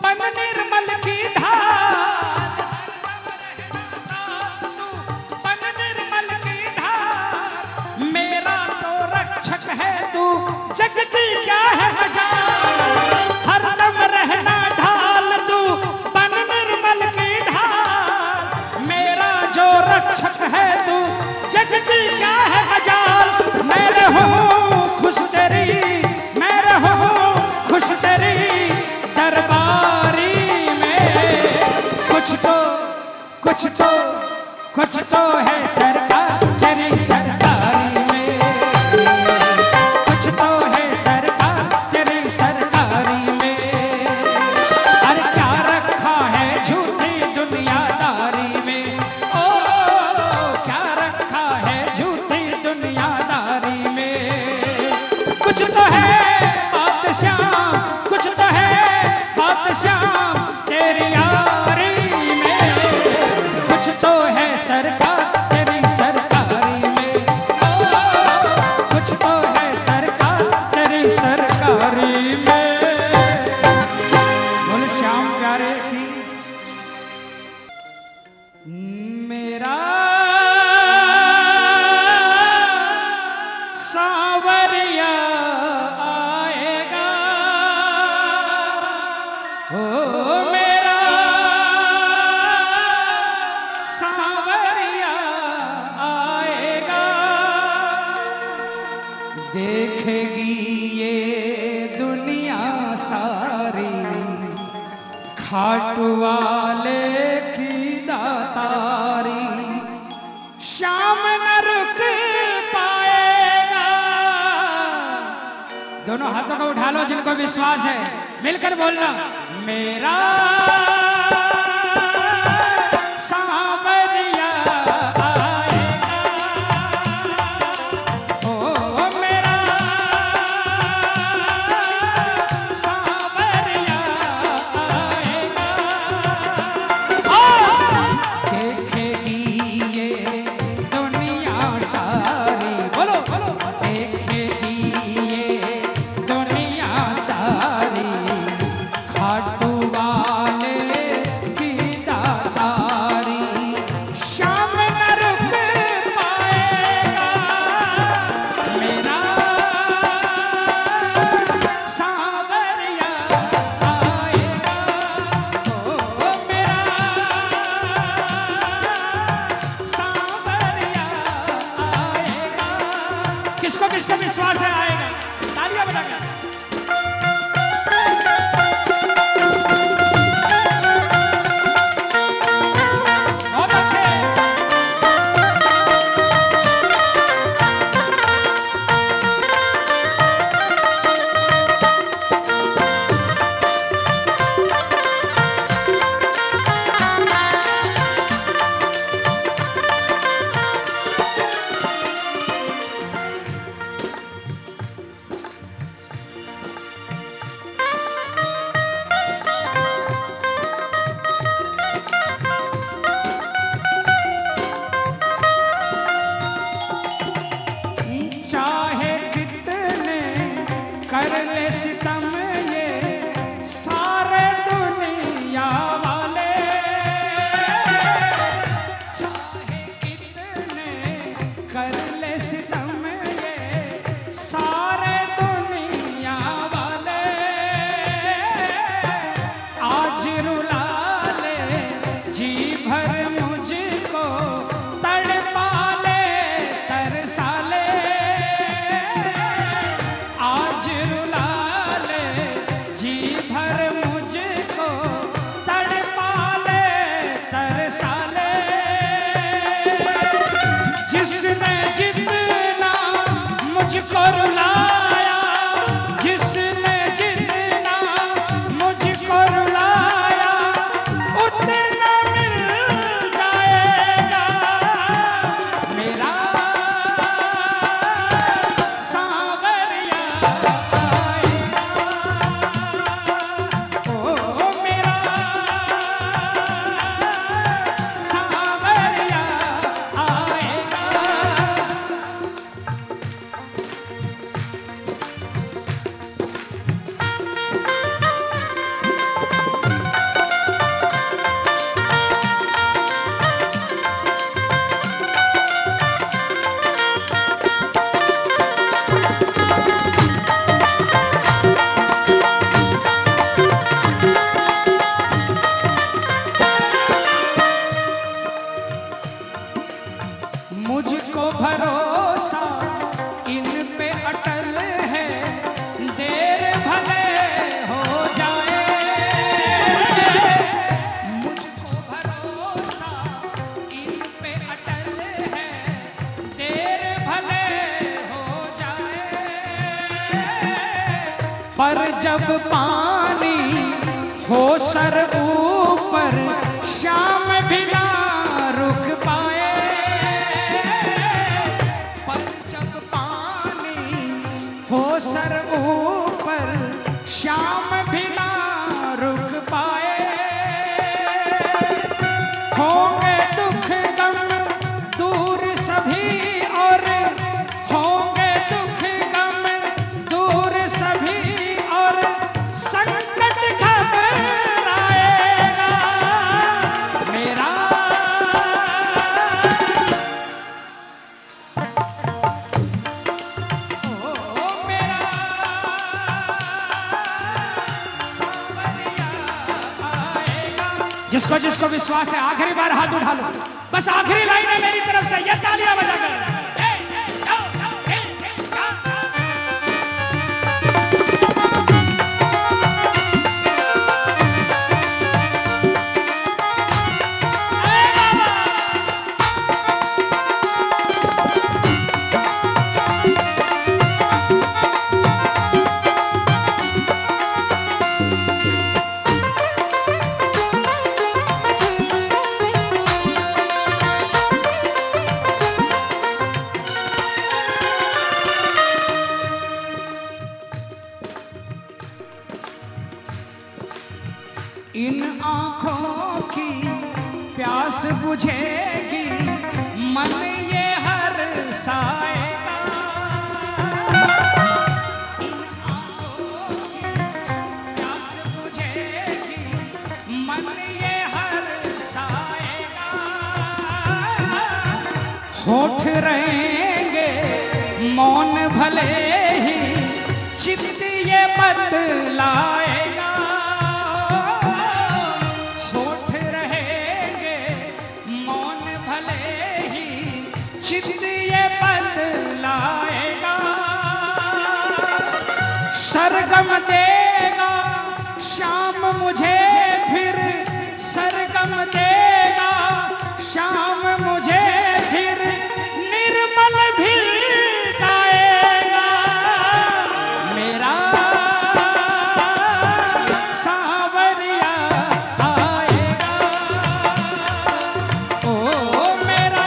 बन निर्मल की ढाल, हरदम रहना साथ तू बन निर्मल की ढाल। मेरा तो रक्षक है तू जग की क्या है मजाल। हरदम रहना ढाल तू बन निर्मल की ढाल, मेरा जो तो है सरकार तेरी सरकारी में, कुछ तो है सरकार तेरी सरकारी में। अरे क्या रखा है झूठी दुनियादारी में, ओ क्या रखा है झूठी दुनियादारी में। कुछ तो है बात श्याम, कुछ तो है बात श्याम तेरी यारी में, कुछ तो है सरकार तेरी सरकारी में, ओ कुछ तो है सरकार तेरी सरकारी में। बोल श्याम प्यारे की। मेरा सांवरिया आएगा, ओ मेरा सांवरिया आएगा। देखेगी ये दुनिया सारी खाटू वाले की दातारी, श्याम न रुक पाएगा। दोनों हाथों को उठा लो जिनको विश्वास है, मिलकर बोलना मेरा सांवरिया आएगा, ओ मेरा सांवरिया आएगा। देखेगी ये दुनिया सारी, बोलो बोलो, देखेगी ये दुनिया सारी खाटू वाले की दातारी, श्याम न रुक पाएगा। मेरा सांवरिया आएगा, ओ मेरा सांवरिया आएगा। किसको किसको विश्वास है आएगा? तालियां बजा के। बहुत अच्छे। चाहे कितने कर ले सितम ये सारे दुनिया वाले, चाहे कितने कर ले सितम ये सारे दुनिया वाले। आज रुला ले जी भर मुझको, तड़पा ले तरसा ले। आज रुला ले जी भर मुझको, तड़पा ले तरसा ले। जिसने जितना मुझको रुलाया, जिसने जितना मुझको रुलाया, उतना मिल जाएगा। मेरा सांवरिया आएगा, जब पानी हो सर ऊपर, शाम भी ना रुक पाए। पल जब पानी हो सर ऊपर, शाम भी ना रुक पाए। होंगे दुख गम दूर सभी, और होंगे दुख गम दूर सभी, और संकट घबराएगा मेरा। ओ मेरा सांवरिया आएगा। जिसको जिसको विश्वास है आखिरी बार हाथ उठा लो, बस आखिरी लाइन है मेरी तरफ से, ये तालियां बजाकर। इन आँखों की प्यास बुझेगी, मन ये हर साएगा। इन आँखों की प्यास बुझेगी, मन ये हर साएगा। होठ रहेंगे मौन भले ही, चित्त ये बतलाएगा। चित्त ये बतलाएगा। सरगम देगा शाम मुझे फिर, सरगम देगा शाम मुझे फिर, निर्मल भी गाएगा मेरा सांवरिया आएगा। ओ मेरा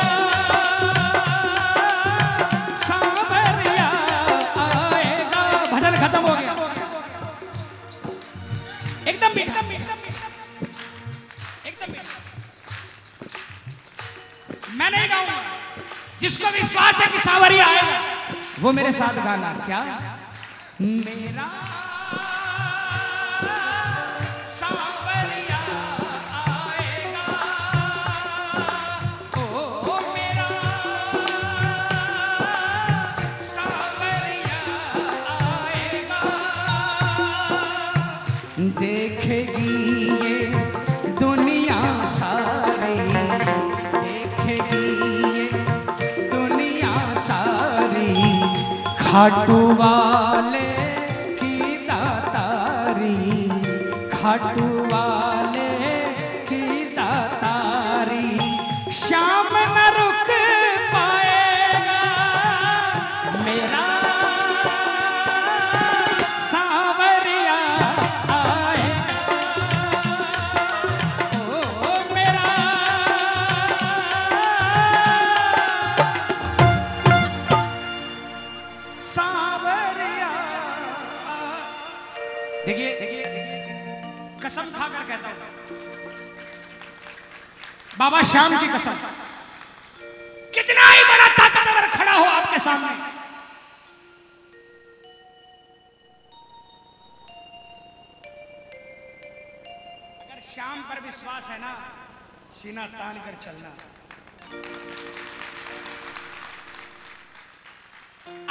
सांवरिया आएगा। भजन खत्म हो गया, एकदम एकदम एकदम। मैं नहीं गाऊंगा, जिसको विश्वास है कि सांवरिया आएगा वो मेरे साथ गाना। क्या मेरा सांवरिया आएगा, ओ मेरा सांवरिया आएगा। देखेगी ये दुनिया सारी, देखेगी ये दुनिया सारी, खाटू वाले की दातारी, खाटू वाले की दातारी। शाम न रुक पाएगा मेरा सांवरिया आएगा। ओ मेरा सांवरिया। देखिए कसम खाकर कहता हूं, बाबा श्याम की कसम, कितना ही बड़ा ताकतवर खड़ा हो आपके सामने, अगर श्याम पर विश्वास है ना, सीना तान कर चलना।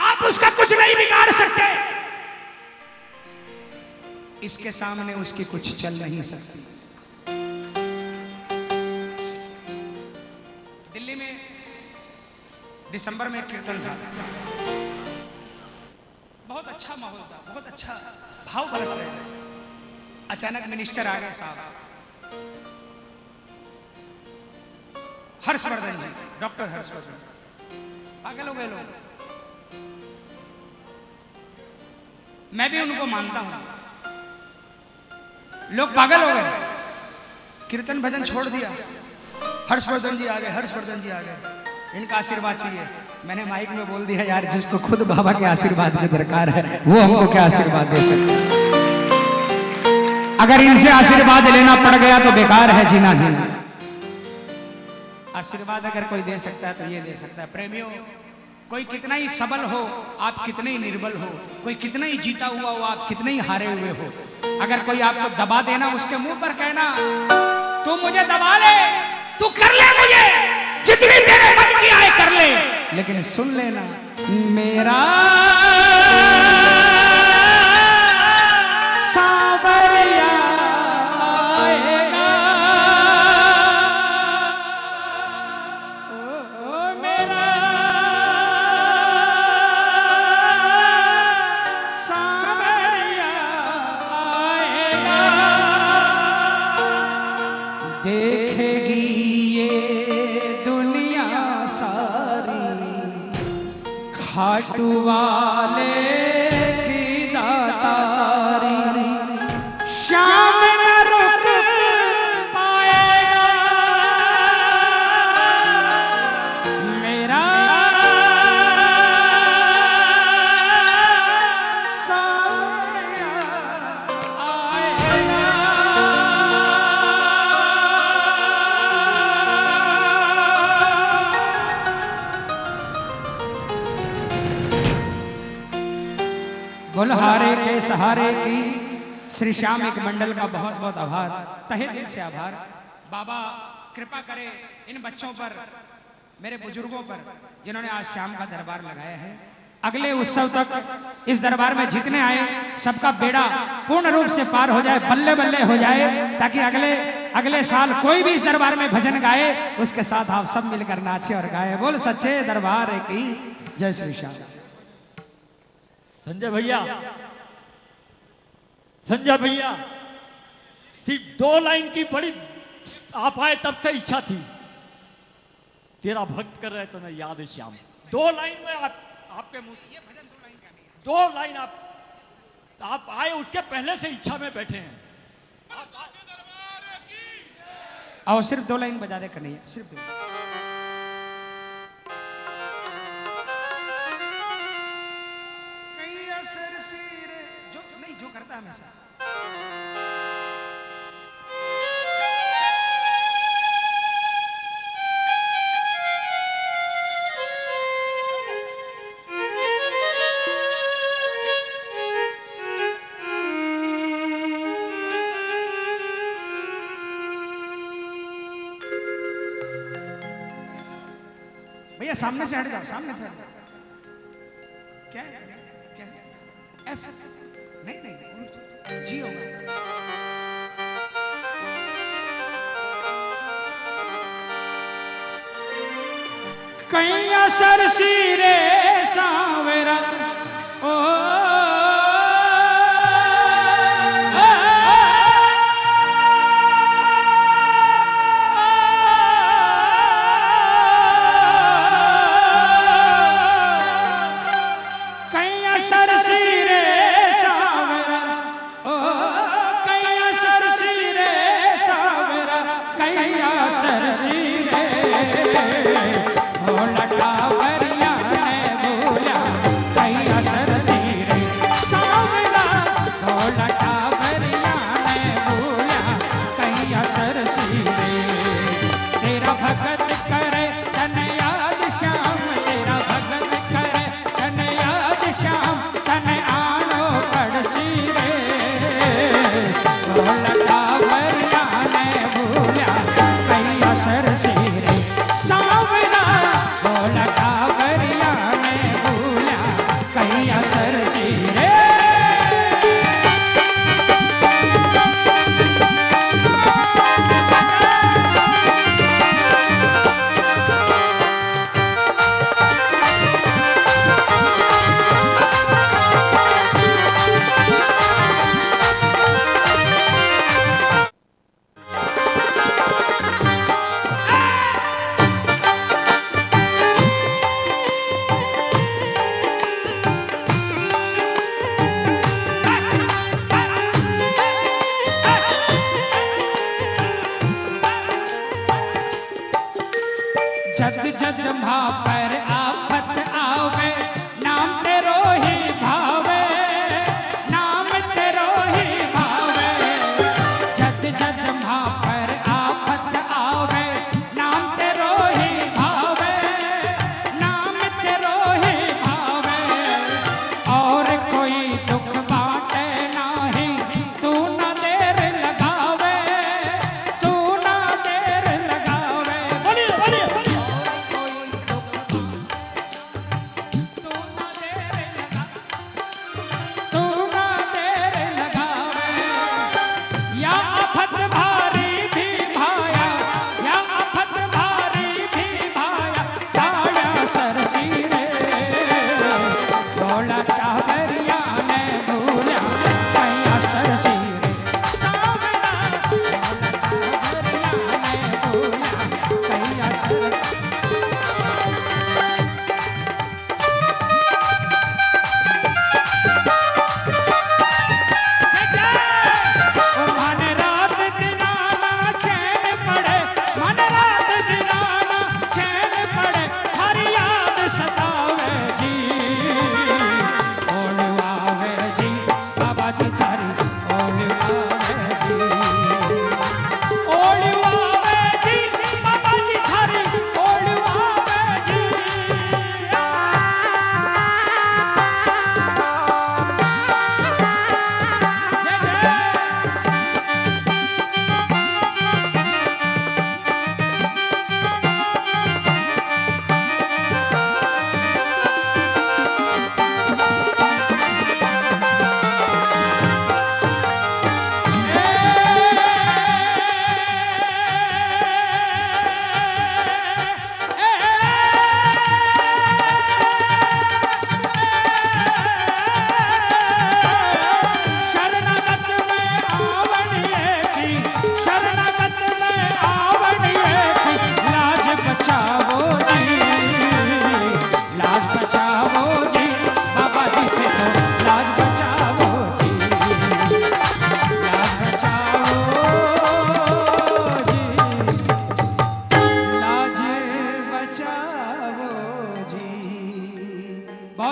आप उसका कुछ नहीं बिगाड़ सकते, इसके सामने उसकी कुछ चल नहीं सकती। दिल्ली में दिसंबर में कीर्तन था, बहुत अच्छा माहौल था, बहुत अच्छा भाव बरस रहे थे। अचानक मिनिस्टर आ गए साहब, हर्षवर्धन जी, डॉक्टर हर्षवर्धन। पागल हो गए लोग, मैं भी उनको मानता हूं, लोग पागल हो गए, कीर्तन भजन छोड़ दिया। हर्षवर्धन जी आ गए, हर्षवर्धन जी आ गए, इनका आशीर्वाद चाहिए। मैंने माइक में बोल दिया, यार जिसको खुद बाबा के आशीर्वाद की दरकार है वो हमको क्या आशीर्वाद दे सकते। अगर इनसे आशीर्वाद लेना पड़ गया तो बेकार है जीना जीना। आशीर्वाद अगर कोई दे सकता है तो ये दे सकता है। प्रेमियों, कोई कितना ही सबल हो, आप कितने ही निर्बल हो, कोई कितना ही जीता हुआ हो, आप कितने ही हारे हुए हो, अगर कोई आपको दबा देना, उसके मुंह पर कहना तू मुझे दबा ले, तू कर ले, मुझे जितनी तेरे मन की आए कर ले, लेकिन सुन लेना मेरा सावरिया आएगा, ओ मेरा सावरिया आएगा। देखेगी ये दुनिया सारी खाटू वाले की दातारी, श्याम न रुक पाएगा मेरा सावरिया आएगा। गुलहारे के सहारे की श्री श्याम एक मंडल का बहुत बहुत आभार, तहे दिल से आभार। बाबा कृपा करे इन बच्चों पर, मेरे बुजुर्गों पर, जिन्होंने आज श्याम का दरबार लगाया है। अगले उत्सव तक इस दरबार में जितने आए सबका बेड़ा पूर्ण रूप से पार हो जाए, बल्ले बल्ले हो जाए, ताकि अगले साल कोई भी इस दरबार में भजन गाए उसके साथ आप सब मिलकर नाचे और गाए। बोल सच्चे दरबार की जय श्री श्याम। संजय भैया, संजय भैया, सिर्फ 2 लाइन की बड़ी आप आए तब से इच्छा थी, तेरा भक्त कर रहे तो ना याद है श्याम। 2 लाइन में आपके मुंह से 2 लाइन आप आए, उसके पहले से इच्छा में बैठे हैं। आओ सिर्फ 2 लाइन बजा दे करनी है, सिर्फ 2। जो करता है हमेशा। भैया सामने से हट जाओ, सामने से हट जाओ। क्या क्या एफ नहीं जी होगा। कहीं असर सिरे सावरा ओ जद